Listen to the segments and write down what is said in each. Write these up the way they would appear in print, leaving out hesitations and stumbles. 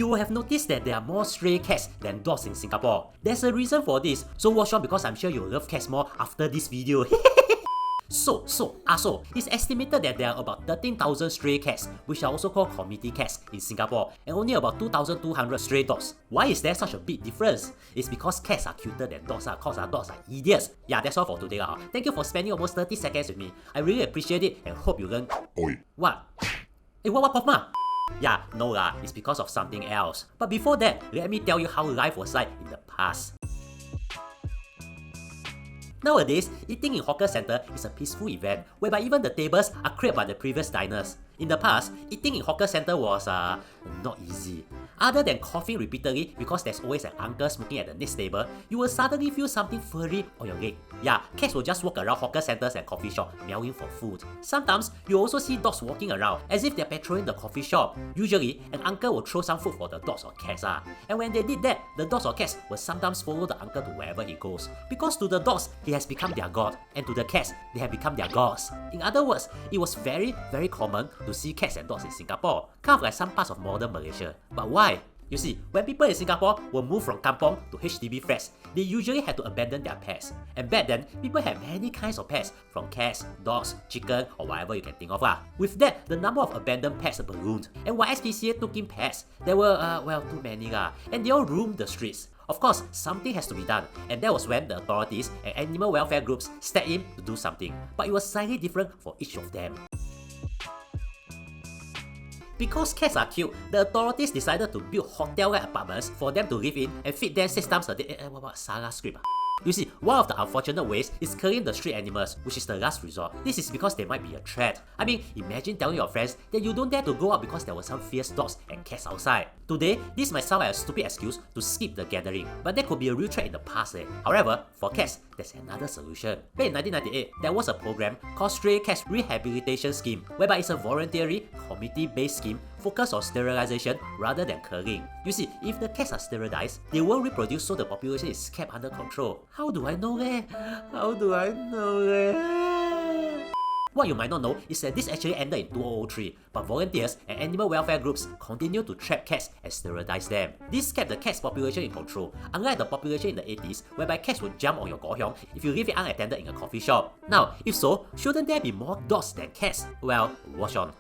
you will have noticed that there are more stray cats than dogs in Singapore. There's a reason for this, so watch on because I'm sure you'll love cats more after this video. So, it's estimated that there are about 13,000 stray cats, which are also called community cats in Singapore, and only about 2,200 stray dogs. Why is there such a big difference? It's because cats are cuter than dogs cause our dogs are idiots. Yeah, that's all for today. Thank you for spending almost 30 seconds with me. I really appreciate it and hope you learn. Oi. What? Hey, what Puff Ma? Yeah, no it's because of something else. But before that, let me tell you how life was like in the past. Nowadays, eating in hawker center is a peaceful event whereby even the tables are cleared by the previous diners. In the past, eating in hawker center was not easy. Other than coughing repeatedly because there's always an uncle smoking at the next table, you will suddenly feel something furry on your leg. Yeah, cats will just walk around hawker centers and coffee shop meowing for food. Sometimes, you also see dogs walking around as if they're patrolling the coffee shop. Usually, an uncle will throw some food for the dogs or cats. And when they did that, the dogs or cats will sometimes follow the uncle to wherever he goes. Because to the dogs, he has become their god, and to the cats, they have become their gods. In other words, it was very, very common to see cats and dogs in Singapore, kind of like some parts of modern Malaysia. But why? You see, when people in Singapore will move from kampung to HDB flats, they usually had to abandon their pets. And back then, people had many kinds of pets, from cats, dogs, chicken, or whatever you can think of. With that, the number of abandoned pets ballooned. And while SPCA took in pets, there were, too many and they all roamed the streets. Of course, something has to be done, and that was when the authorities and animal welfare groups stepped in to do something. But it was slightly different for each of them. Because cats are cute, the authorities decided to build hotel-like apartments for them to live in and feed them 6 times a day. What Saga script? You see, one of the unfortunate ways is killing the street animals, which is the last resort. This is because they might be a threat. I mean, imagine telling your friends that you don't dare to go out because there were some fierce dogs and cats outside. Today, this might sound like a stupid excuse to skip the gathering, but that could be a real threat in the past. However, for cats, there's another solution. Back in 1998, there was a program called Stray Cat Rehabilitation Scheme, whereby it's a voluntary, community-based scheme focused on sterilisation rather than culling. You see, if the cats are sterilised, they won't reproduce, so the population is kept under control. How do I know How do I know What you might not know is that this actually ended in 2003, but volunteers and animal welfare groups continued to trap cats and sterilize them. This kept the cat's population in control, unlike the population in the 80s, whereby cats would jump on your gohyong if you leave it unattended in a coffee shop. Now, if so, shouldn't there be more dogs than cats? Well, watch on.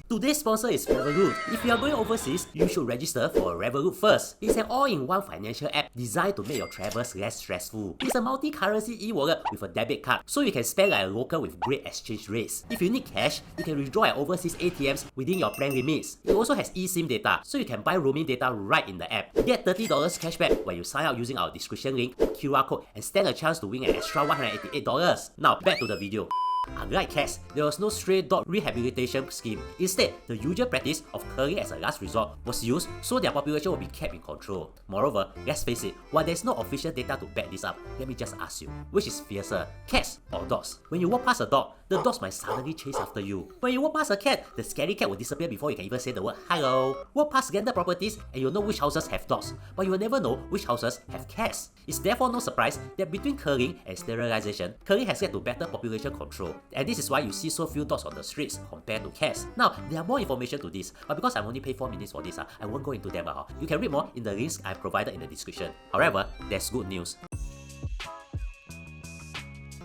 Today's sponsor is Revolut. If you are going overseas, you should register for Revolut first. It's an all-in-one financial app designed to make your travels less stressful. It's a multi-currency e-wallet with a debit card, so you can spend like a local with great exchange rates. If you need cash, you can withdraw at overseas ATMs within your plan limits. It also has eSIM data, so you can buy roaming data right in the app. Get $30 cashback when you sign up using our description link or QR code and stand a chance to win an extra $188. Now, back to the video. Unlike cats, there was no stray dog rehabilitation scheme. Instead, the usual practice of culling as a last resort was used so their population would be kept in control. Moreover, let's face it, while there's no official data to back this up, let me just ask you, which is fiercer, cats or dogs? When you walk past a dog, the dogs might suddenly chase after you. When you walk past a cat, the scary cat will disappear before you can even say the word hello. Walk past rental properties and you'll know which houses have dogs, but you will never know which houses have cats. It's therefore no surprise that between culling and sterilisation, culling has led to better population control. And this is why you see so few dogs on the streets compared to cats. Now, there are more information to this, but because I'm only paid 4 minutes for this, I won't go into them. You can read more in the links I've provided in the description. However, there's good news.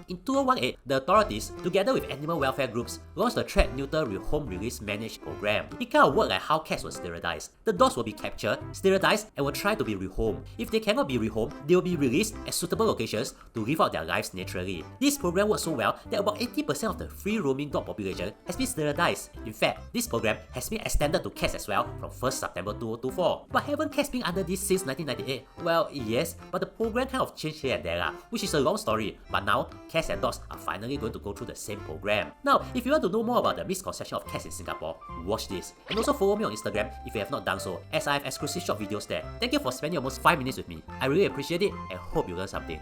In 2018, the authorities, together with animal welfare groups, launched the Trap Neuter Home Release Managed program. It kind of worked like how cats were sterilised. The dogs will be captured, sterilised, and will try to be rehomed. If they cannot be rehomed, they will be released at suitable locations to live out their lives naturally. This program worked so well that about 80% of the free roaming dog population has been sterilised. In fact, this program has been extended to cats as well from 1st September 2024. But haven't cats been under this since 1998? Well, yes, but the program kind of changed here and there, which is a long story. But now, cats and dogs are finally going to go through the same program. Now, if you want to know more about the misconception of cats in Singapore, watch this. And also follow me on Instagram if you have not done so, as I have exclusive short videos there. Thank you for spending almost 5 minutes with me. I really appreciate it and hope you learned something.